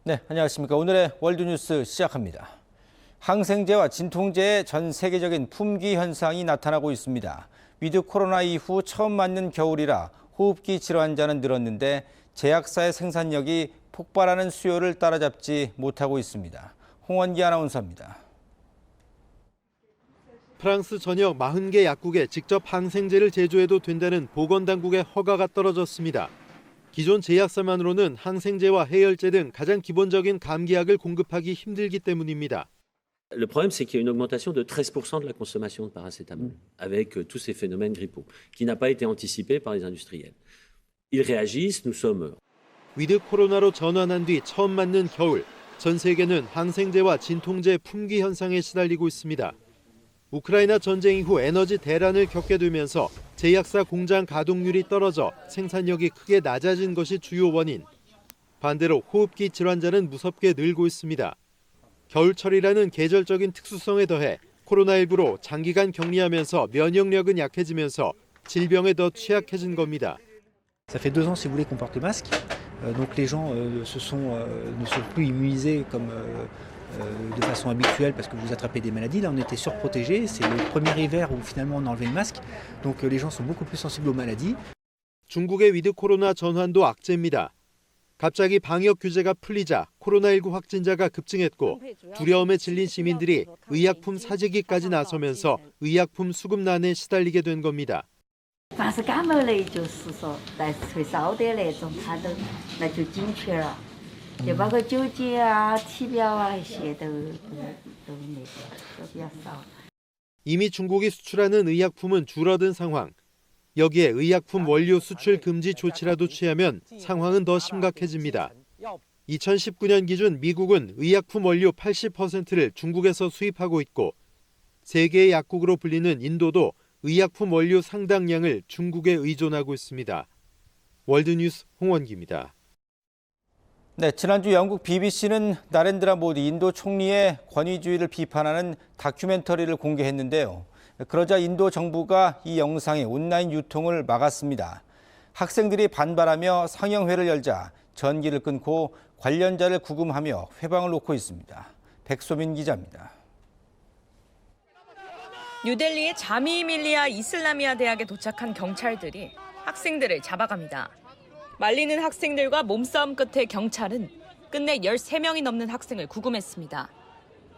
네, 안녕하십니까. 오늘의 월드뉴스 시작합니다. 항생제와 진통제의 전 세계적인 품귀 현상이 나타나고 있습니다. 위드 코로나 이후 처음 맞는 겨울이라 호흡기 질환자는 늘었는데 제약사의 생산력이 폭발하는 수요를 따라잡지 못하고 있습니다. 홍원기 아나운서입니다. 프랑스 전역 40개 약국에 직접 항생제를 제조해도 된다는 보건당국의 허가가 떨어졌습니다. 기존 제약사만으로는 항생제와 해열제 등 가장 기본적인 감기약을 공급하기 힘들기 때문입니다. Le problème, c'est qu'il y a une augmentation de 13% de la consommation de paracétamol, avec tous ces phénomènes grippaux, qui n'a pas été anticipé par les industriels. Ils réagissent, nous sommes... 위드 코로나로 전환한 뒤 처음 맞는 겨울, 전 세계는 항생제와 진통제 품귀 현상에 시달리고 있습니다. 우크라이나 전쟁 이후 에너지 대란을 겪게 되면서 제약사 공장 가동률이 떨어져 생산력이 크게 낮아진 것이 주요 원인. 반대로 호흡기 질환자는 무섭게 늘고 있습니다. 겨울철이라는 계절적인 특수성에 더해 코로나19로 장기간 격리하면서 면역력은 약해지면서 질병에 더 취약해진 겁니다. Ça fait 2 ans, si vous voulez, qu'on porte le masque. Donc les gens ne sont plus immunisés comme de façon habituelle parce que vous attrapez des maladies. Là, on était surprotégés. C'est le premier hiver où finalement on a enlevé le masque. Donc les gens sont beaucoup plus sensibles aux maladies. 중국의 위드 코로나 전환도 악재입니다. 갑자기 방역 규제가 풀리자 코로나19 확진자가 급증했고 두려움에 질린 시민들이 의약품 사재기까지 나서면서 의약품 수급난에 시달리게 된 겁니다. 凡是感冒类，就是说带退烧的那种，它都那就紧缺了，就包括酒精啊、体表啊那些都比较少。 이미 중국이 수출하는 의약품은 줄어든 상황. 여기에 의약품 원료 수출 금지 조치라도 취하면 상황은 더 심각해집니다. 2019년 기준 미국은 의약품 원료 80%를 중국에서 수입하고 있고 세계의 약국으로 불리는 인도도 의약품 원료 상당량을 중국에 의존하고 있습니다. 월드뉴스 홍원기입니다. 네, 지난주 영국 BBC는 나렌드라 모디 인도 총리의 권위주의를 비판하는 다큐멘터리를 공개했는데요. 그러자 인도 정부가 이 영상의 온라인 유통을 막았습니다. 학생들이 반발하며 상영회를 열자 전기를 끊고 관련자를 구금하며 회방을 놓고 있습니다. 백소민 기자입니다. 뉴델리의 자미이 밀리아 이슬라미아 대학에 도착한 경찰들이 학생들을 잡아갑니다. 말리는 학생들과 몸싸움 끝에 경찰은 끝내 13명이 넘는 학생을 구금했습니다.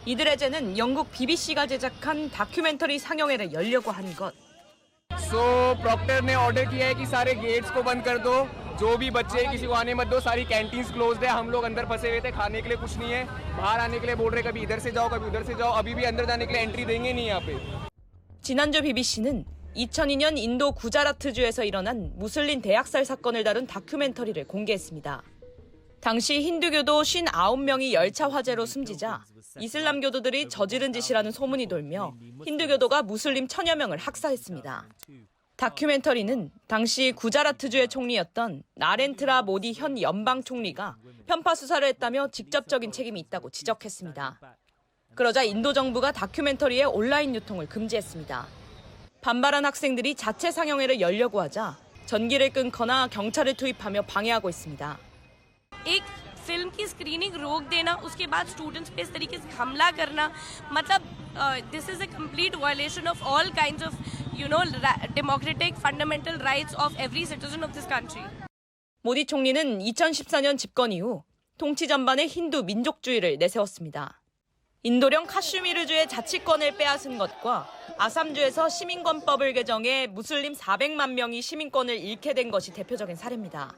이들의 죄는 영국 BBC가 제작한 다큐멘터리 상영회를 열려고 한 것. So Procter ने ऑर्डर किया है कि सारे गेट्स को बंद कर दो, जो भी बच्चे किसी को आने मत दो, सारी कैंटीन्स क्लोज्ड है, हम लोग अंदर फंसे हुए थे, खाने के लिए कुछ नहीं है, बाहर आने के लिए बोल रहे कभी इधर से जाओ, कभी उधर से जाओ, अभी भी अंदर जाने के लिए एंट्री देंगे नहीं यहाँ पे. 지난주 BBC는 2002년 인도 구자라트주에서 일어난 무슬림 대학살 사건을 다룬 다큐멘터리를 공개했습니다. 당시 힌두교도 59명이 열차 화재로 숨지자 이슬람교도들이 저지른 짓이라는 소문이 돌며 힌두교도가 무슬림 1000여 명을 학살했습니다. 다큐멘터리는 당시 구자라트주의 총리였던 나렌트라 모디 현 연방 총리가 편파 수사를 했다며 직접적인 책임이 있다고 지적했습니다. 그러자 인도 정부가 다큐멘터리의 온라인 유통을 금지했습니다. 반발한 학생들이 자체 상영회를 열려고 하자 전기를 끊거나 경찰을 투입하며 방해하고 있습니다. एक फिल्म की स्क्रीनिंग रोक देना, उसके बाद स्टूडेंट्स पे इस तरीके से हमला करना, मतलब this is a complete violation of all kinds of democratic fundamental rights of every citizen of this country. 모디 총리는 2014년 집권 이후 통치 전반에 힌두 민족주의를 내세웠습니다. 인도령 카슈미르주의 자치권을 빼앗은 것과 아삼주에서 시민권법을 개정해 무슬림 400만 명이 시민권을 잃게 된 것이 대표적인 사례입니다.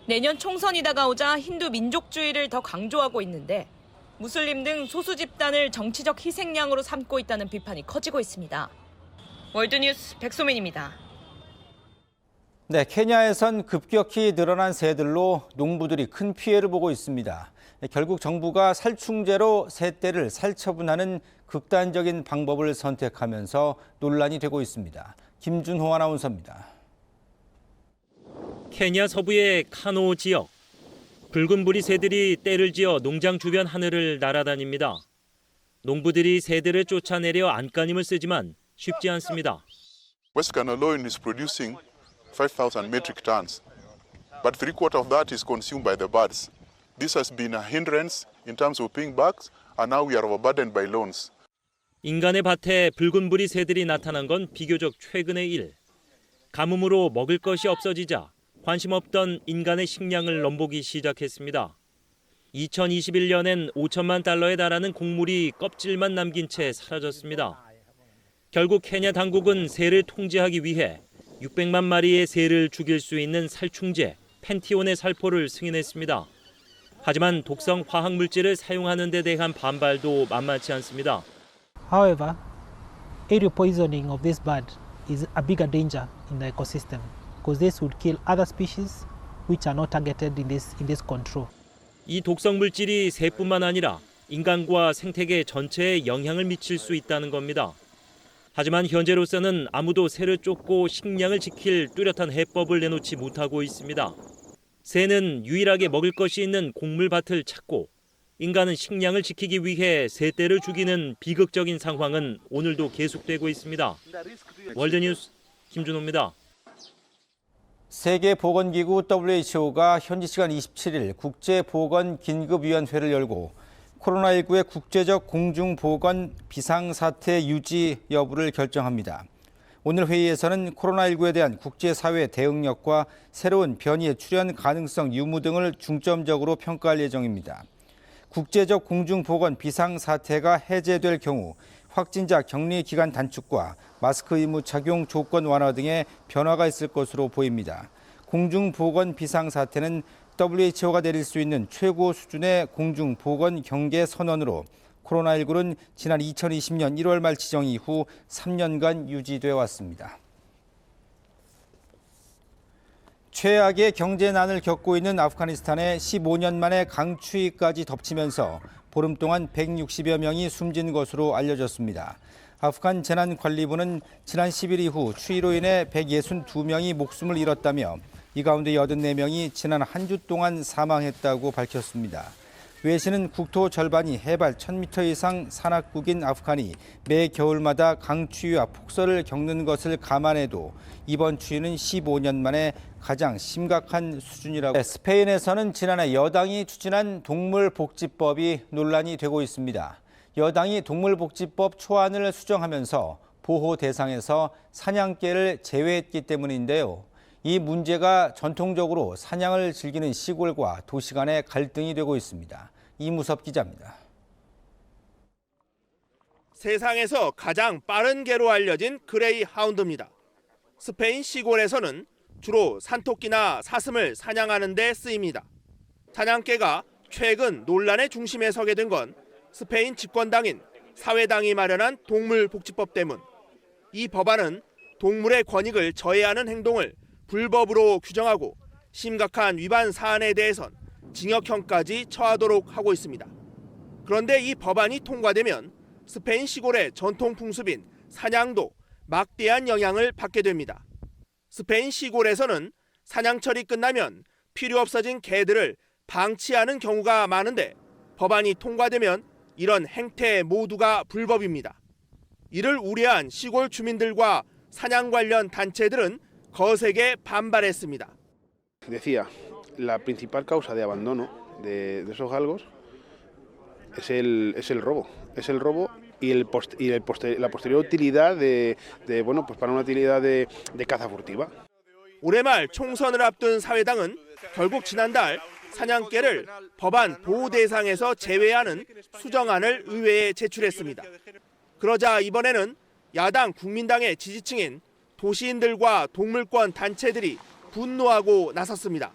내년 총선이 다가오자 힌두 민족주의를 더 강조하고 있는데 무슬림 등 소수 집단을 정치적 희생양으로 삼고 있다는 비판이 커지고 있습니다. 월드뉴스 백소민입니다. 네, 케냐에선 급격히 늘어난 새들로 농부들이 큰 피해를 보고 있습니다. 결국 정부가 살충제로 새떼를 살처분하는 극단적인 방법을 선택하면서 논란이 되고 있습니다. 김준호 아나운서입니다. 케냐 서부의 카노 지역. 붉은 부리 새들이 떼를 지어 농장 주변 하늘을 날아다닙니다. 농부들이 새들을 쫓아내려 안간힘을 쓰지만 쉽지 않습니다. West Kano alone is producing 5,000 metric tons, but 3/4 of that is consumed by the birds. This has been a hindrance in terms of paying back, and now we are overburdened by loans. 인간의 밭에 붉은 부리 새들이 나타난 건 비교적 최근의 일. 가뭄으로 먹을 것이 없어지자 관심 없던 인간의 식량을 넘보기 시작했습니다. 2021년엔 5천만 달러에 달하는 곡물이 껍질만 남긴 채 사라졌습니다. 결국 케냐 당국은 새를 통제하기 위해 600만 마리의 새를 죽일 수 있는 살충제 펜티온의 살포를 승인했습니다. 하지만 독성 화학 물질을 사용하는 데 대한 반발도 만만치 않습니다. However, aerial poisoning of this bird is a bigger danger in the ecosystem because this would kill other species which are not targeted in this control. 이 독성 물질이 새뿐만 아니라 인간과 생태계 전체에 영향을 미칠 수 있다는 겁니다. 하지만 현재로서는 아무도 새를 쫓고 식량을 지킬 뚜렷한 해법을 내놓지 못하고 있습니다. 새는 유일하게 먹을 것이 있는 곡물밭을 찾고 인간은 식량을 지키기 위해 새떼를 죽이는 비극적인 상황은 오늘도 계속되고 있습니다. 월드뉴스 김준호입니다. 세계보건기구 WHO가 현지 시간 27일 국제보건긴급위원회를 열고 코로나19의 국제적 공중보건 비상사태 유지 여부를 결정합니다. 오늘 회의에서는 코로나19에 대한 국제사회 대응력과 새로운 변이의 출현 가능성 유무 등을 중점적으로 평가할 예정입니다. 국제적 공중보건 비상사태가 해제될 경우 확진자 격리 기간 단축과 마스크 의무 착용 조건 완화 등의 변화가 있을 것으로 보입니다. 공중보건 비상사태는 WHO가 내릴 수 있는 최고 수준의 공중보건 경계 선언으로 코로나19는 지난 2020년 1월 말 지정 이후 3년간 유지돼 왔습니다. 최악의 경제난을 겪고 있는 아프가니스탄에 15년 만에 강추위까지 덮치면서 보름 동안 160여 명이 숨진 것으로 알려졌습니다. 아프간 재난관리부는 지난 10일 이후 추위로 인해 162명이 목숨을 잃었다며 이 가운데 84명이 지난 한 주 동안 사망했다고 밝혔습니다. 외신은 국토 절반이 해발 1000m 이상 산악국인 아프간이 매 겨울마다 강추위와 폭설을 겪는 것을 감안해도 이번 추위는 15년 만에 가장 심각한 수준이라고. 스페인에서는 지난해 여당이 추진한 동물복지법이 논란이 되고 있습니다. 여당이 동물복지법 초안을 수정하면서 보호 대상에서 사냥개를 제외했기 때문인데요. 이 문제가 전통적으로 사냥을 즐기는 시골과 도시 간의 갈등이 되고 있습니다. 이무섭 기자입니다. 세상에서 가장 빠른 개로 알려진 그레이 하운드입니다. 스페인 시골에서는 주로 산토끼나 사슴을 사냥하는 데 쓰입니다. 사냥개가 최근 논란의 중심에 서게 된 건 스페인 집권당인 사회당이 마련한 동물복지법 때문. 이 법안은 동물의 권익을 저해하는 행동을 불법으로 규정하고 심각한 위반 사안에 대해선 징역형까지 처하도록 하고 있습니다. 그런데 이 법안이 통과되면 스페인 시골의 전통 풍습인 사냥도 막대한 영향을 받게 됩니다. 스페인 시골에서는 사냥철이 끝나면 필요 없어진 개들을 방치하는 경우가 많은데 법안이 통과되면 이런 행태 모두가 불법입니다. 이를 우려한 시골 주민들과 사냥 관련 단체들은 거세게 반발했습니다. Decía, la principal causa de abandono de esos galgos es el robo. Es el robo y la posterior utilidad bueno, pues para una utilidad de caza furtiva. 올해 말 총선을 앞둔 사회당은 결국 지난달 사냥개를 법안 보호 대상에서 제외하는 수정안을 의회에 제출했습니다. 그러자 이번에는 야당 국민당의 지지층인 도시인들과 동물권 단체들이 분노하고 나섰습니다.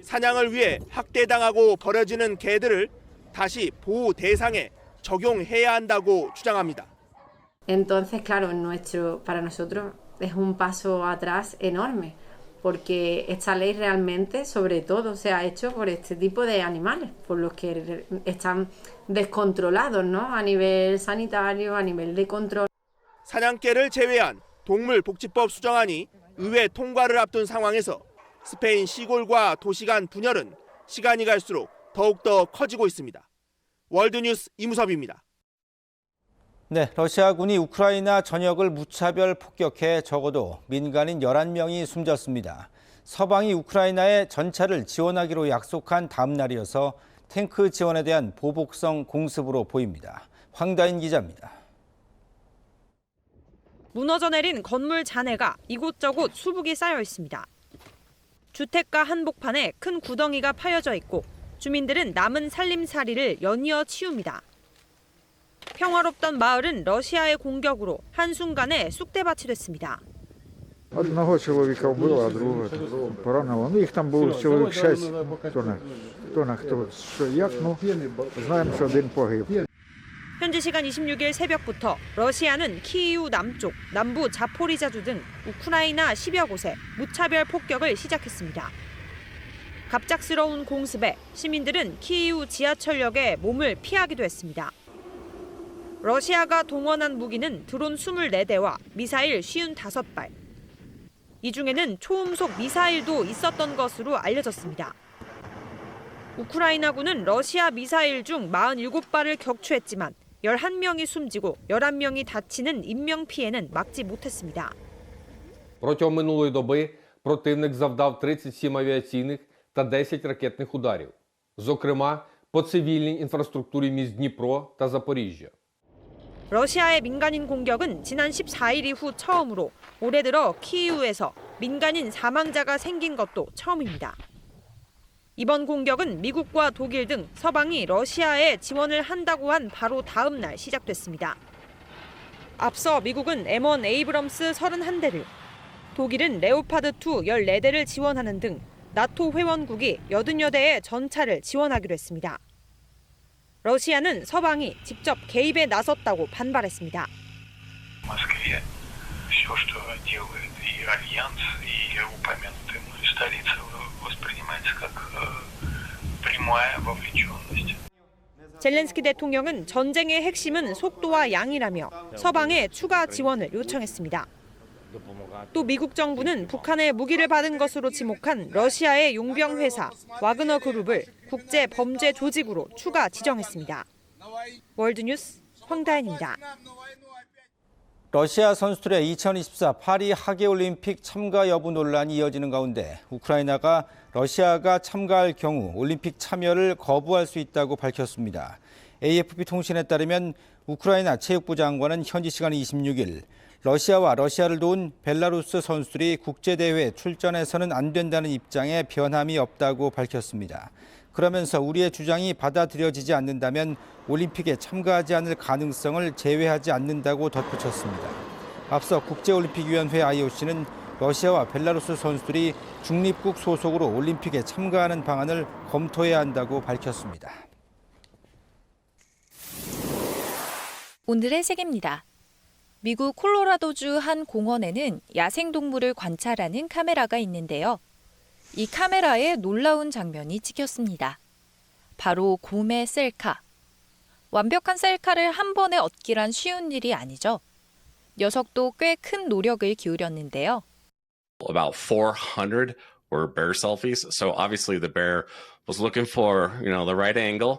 사냥을 위해 학대당하고 버려지는 개들을 다시 보호 대상에 적용해야 한다고 주장합니다. Entonces, claro, para nosotros es un paso atrás enorme, porque esta ley realmente, sobre todo, se ha hecho por este tipo de animales, por los que están descontrolados, ¿no? A nivel sanitario, a nivel de control. 사냥개를 제외한 동물복지법 수정안이 의회 통과를 앞둔 상황에서 스페인 시골과 도시 간 분열은 시간이 갈수록 더욱더 커지고 있습니다. 월드뉴스 이무섭입니다. 네, 러시아군이 우크라이나 전역을 무차별 폭격해 적어도 민간인 11명이 숨졌습니다. 서방이 우크라이나에 전차를 지원하기로 약속한 다음 날이어서 탱크 지원에 대한 보복성 공습으로 보입니다. 황다인 기자입니다. 무너져 내린 건물 잔해가 이곳저곳 수북이 쌓여 있습니다. 주택가 한복판에 큰 구덩이가 파여져 있고 주민들은 남은 살림살이를 연이어 치웁니다. 평화롭던 마을은 러시아의 공격으로 한순간에 쑥대밭이 됐습니다. Одного чоловіка вбило, а другого поранило. Ну, їх там було чоловік 6, хто що як, ну, знаємо, що один погиб. 현지 시간 26일 새벽부터 러시아는 키이우 남쪽, 남부 자포리자주 등 우크라이나 10여 곳에 무차별 폭격을 시작했습니다. 갑작스러운 공습에 시민들은 키이우 지하철역에 몸을 피하기도 했습니다. 러시아가 동원한 무기는 드론 24대와 미사일 55발. 이 중에는 초음속 미사일도 있었던 것으로 알려졌습니다. 우크라이나군은 러시아 미사일 중 47발을 격추했지만 11명이 숨지고 11명이 다치는 인명피해는 막지 못했습니다. Протягом минулої доби противник завдав 37 авіаційних та 10 ракетних ударів, зокрема по цивільній інфраструктурі міст Дніпро та Запоріжжя. 러시아의 민간인 공격은 지난 14일 이후 처음으로 올해 들어 키이우에서 민간인 사망자가 생긴 것도 처음입니다. 이번 공격은 미국과 독일 등 서방이 러시아에 지원을 한다고 한 바로 다음 날 시작됐습니다. 앞서 미국은 M1 에이브럼스 31대를, 독일은 레오파드2 14대를 지원하는 등 나토 회원국이 80여 대의 전차를 지원하기로 했습니다. 러시아는 서방이 직접 개입에 나섰다고 반발했습니다. Москве все, что делает и Альянс, и упомянутая мной столица, воспринимается как прямая вовлеченность. 젤렌스키 대통령은 전쟁의 핵심은 속도와 양이라며 서방에 추가 지원을 요청했습니다. 또 미국 정부는 북한의 무기를 받은 것으로 지목한 러시아의 용병 회사 와그너 그룹을 국제 범죄 조직으로 추가 지정했습니다. 월드뉴스 황다현입니다. 러시아 선수들의 2024 파리 하계올림픽 참가 여부 논란이 이어지는 가운데 우크라이나가 러시아가 참가할 경우 올림픽 참여를 거부할 수 있다고 밝혔습니다. AFP 통신에 따르면 우크라이나 체육부 장관은 현지 시간 26일 러시아와 러시아를 도운 벨라루스 선수들이 국제대회에 출전해서는 안 된다는 입장에 변함이 없다고 밝혔습니다. 그러면서 우리의 주장이 받아들여지지 않는다면 올림픽에 참가하지 않을 가능성을 제외하지 않는다고 덧붙였습니다. 앞서 국제올림픽위원회 IOC는 러시아와 벨라루스 선수들이 중립국 소속으로 올림픽에 참가하는 방안을 검토해야 한다고 밝혔습니다. 오늘의 세계입니다. 미국 콜로라도주 한 공원에는 야생동물을 관찰하는 카메라가 있는데요. 이 카메라에 놀라운 장면이 찍혔습니다. 바로 곰의 셀카. 완벽한 셀카를 한 번에 얻기란 쉬운 일이 아니죠. 녀석도 꽤 큰 노력을 기울였는데요. About 400 were bear selfies, so obviously the bear was looking for, the right angle.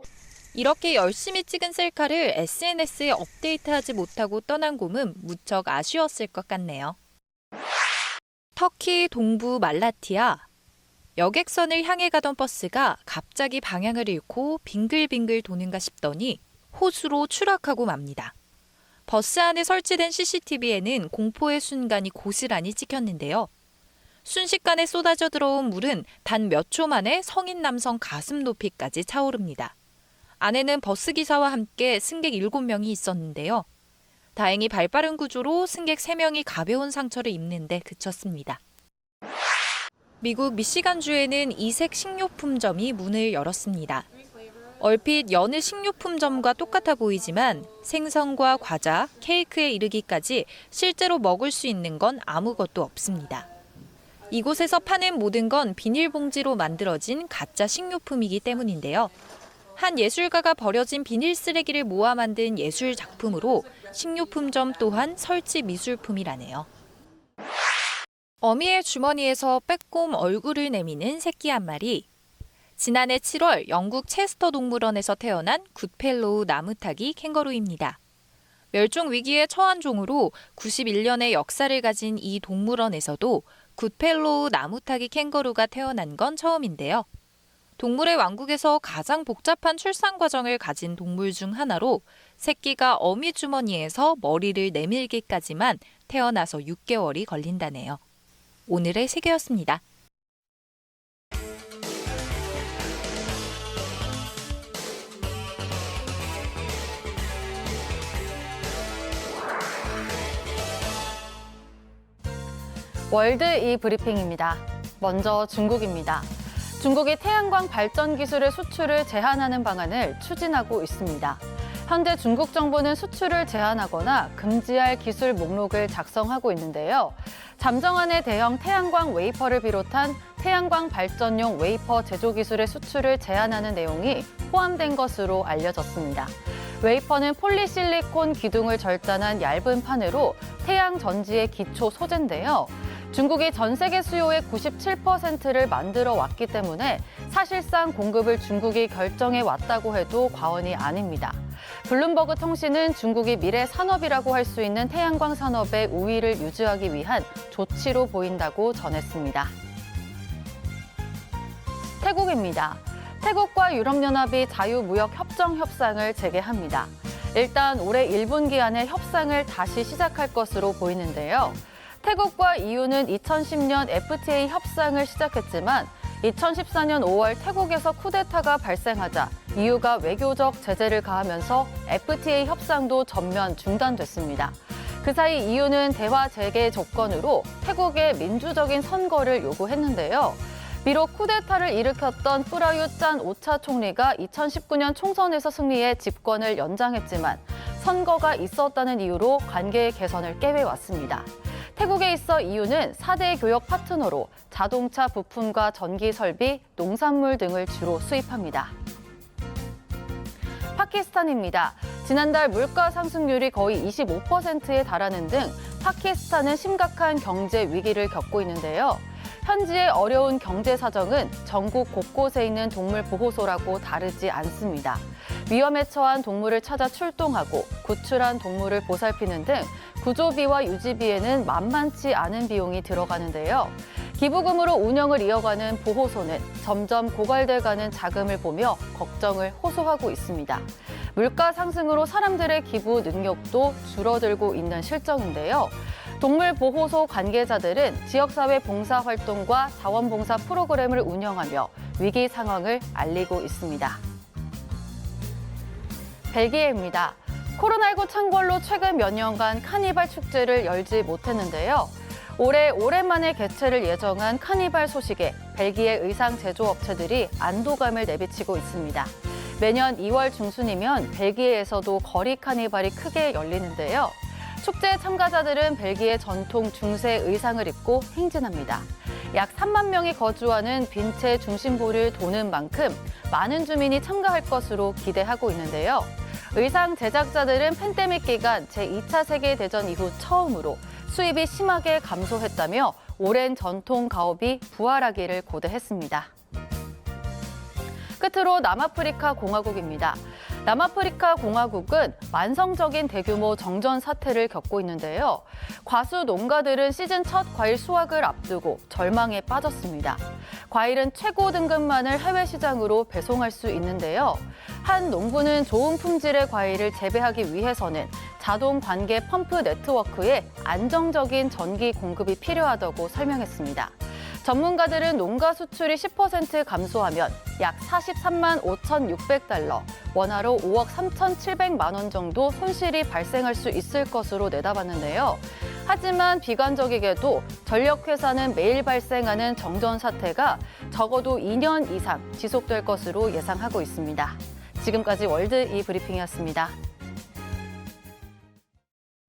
이렇게 열심히 찍은 셀카를 SNS에 업데이트하지 못하고 떠난 곰은 무척 아쉬웠을 것 같네요. 터키 동부 말라티아. 여객선을 향해 가던 버스가 갑자기 방향을 잃고 빙글빙글 도는가 싶더니 호수로 추락하고 맙니다. 버스 안에 설치된 CCTV에는 공포의 순간이 고스란히 찍혔는데요. 순식간에 쏟아져 들어온 물은 단 몇 초 만에 성인 남성 가슴 높이까지 차오릅니다. 안에는 버스기사와 함께 승객 7명이 있었는데요. 다행히 발빠른 구조로 승객 3명이 가벼운 상처를 입는 데 그쳤습니다. 미국 미시간주에는 이색 식료품점이 문을 열었습니다. 얼핏 여느 식료품점과 똑같아 보이지만 생선과 과자, 케이크에 이르기까지 실제로 먹을 수 있는 건 아무것도 없습니다. 이곳에서 파는 모든 건 비닐봉지로 만들어진 가짜 식료품이기 때문인데요. 한 예술가가 버려진 비닐 쓰레기를 모아 만든 예술 작품으로 식료품점 또한 설치 미술품이라네요. 어미의 주머니에서 빼꼼 얼굴을 내미는 새끼 한 마리. 지난해 7월 영국 체스터 동물원에서 태어난 굿펠로우 나무타기 캥거루입니다. 멸종 위기에 처한 종으로 91년의 역사를 가진 이 동물원에서도 굿펠로우 나무타기 캥거루가 태어난 건 처음인데요. 동물의 왕국에서 가장 복잡한 출산 과정을 가진 동물 중 하나로 새끼가 어미 주머니에서 머리를 내밀기까지만 태어나서 6개월이 걸린다네요. 오늘의 세계였습니다. 월드 이 브리핑입니다. 먼저 중국입니다. 중국이 태양광 발전 기술의 수출을 제한하는 방안을 추진하고 있습니다. 현재 중국 정부는 수출을 제한하거나 금지할 기술 목록을 작성하고 있는데요. 잠정안의 대형 태양광 웨이퍼를 비롯한 태양광 발전용 웨이퍼 제조 기술의 수출을 제한하는 내용이 포함된 것으로 알려졌습니다. 웨이퍼는 폴리실리콘 기둥을 절단한 얇은 판으로 태양 전지의 기초 소재인데요. 중국이 전 세계 수요의 97%를 만들어 왔기 때문에 사실상 공급을 중국이 결정해 왔다고 해도 과언이 아닙니다. 블룸버그 통신은 중국이 미래 산업이라고 할 수 있는 태양광 산업의 우위를 유지하기 위한 조치로 보인다고 전했습니다. 태국입니다. 태국과 유럽연합이 자유무역협정 협상을 재개합니다. 일단 올해 1분기 안에 협상을 다시 시작할 것으로 보이는데요. 태국과 EU는 2010년 FTA 협상을 시작했지만 2014년 5월 태국에서 쿠데타가 발생하자 EU가 외교적 제재를 가하면서 FTA 협상도 전면 중단됐습니다. 그 사이 EU는 대화 재개 조건으로 태국의 민주적인 선거를 요구했는데요. 비록 쿠데타를 일으켰던 프라윷 짠 오차 총리가 2019년 총선에서 승리해 집권을 연장했지만 선거가 있었다는 이유로 관계 개선을 깨외왔습니다. 태국에 있어 EU는 4대 교역 파트너로 자동차 부품과 전기 설비, 농산물 등을 주로 수입합니다. 파키스탄입니다. 지난달 물가 상승률이 거의 25%에 달하는 등 파키스탄은 심각한 경제 위기를 겪고 있는데요. 현지의 어려운 경제 사정은 전국 곳곳에 있는 동물 보호소라고 다르지 않습니다. 위험에 처한 동물을 찾아 출동하고 구출한 동물을 보살피는 등 구조비와 유지비에는 만만치 않은 비용이 들어가는데요. 기부금으로 운영을 이어가는 보호소는 점점 고갈돼가는 자금을 보며 걱정을 호소하고 있습니다. 물가 상승으로 사람들의 기부 능력도 줄어들고 있는 실정인데요. 동물보호소 관계자들은 지역사회 봉사활동과 자원봉사 프로그램을 운영하며 위기 상황을 알리고 있습니다. 벨기에입니다. 코로나19 창궐로 최근 몇 년간 카니발 축제를 열지 못했는데요. 올해 오랜만에 개최를 예정한 카니발 소식에 벨기에 의상 제조업체들이 안도감을 내비치고 있습니다. 매년 2월 중순이면 벨기에에서도 거리 카니발이 크게 열리는데요. 축제 참가자들은 벨기에 전통 중세 의상을 입고 행진합니다. 약 3만 명이 거주하는 빈체 중심부를 도는 만큼 많은 주민이 참가할 것으로 기대하고 있는데요. 의상 제작자들은 팬데믹 기간 제2차 세계대전 이후 처음으로 수입이 심하게 감소했다며 오랜 전통 가업이 부활하기를 고대했습니다. 끝으로 남아프리카 공화국입니다. 남아프리카 공화국은 만성적인 대규모 정전 사태를 겪고 있는데요. 과수 농가들은 시즌 첫 과일 수확을 앞두고 절망에 빠졌습니다. 과일은 최고 등급만을 해외 시장으로 배송할 수 있는데요. 한 농부는 좋은 품질의 과일을 재배하기 위해서는 자동 관계 펌프 네트워크에 안정적인 전기 공급이 필요하다고 설명했습니다. 전문가들은 농가 수출이 10% 감소하면 약 43만 5,600달러, 원화로 5억 3,700만 원 정도 손실이 발생할 수 있을 것으로 내다봤는데요. 하지만 비관적이게도 전력회사는 매일 발생하는 정전 사태가 적어도 2년 이상 지속될 것으로 예상하고 있습니다. 지금까지 월드 이 브리핑이었습니다.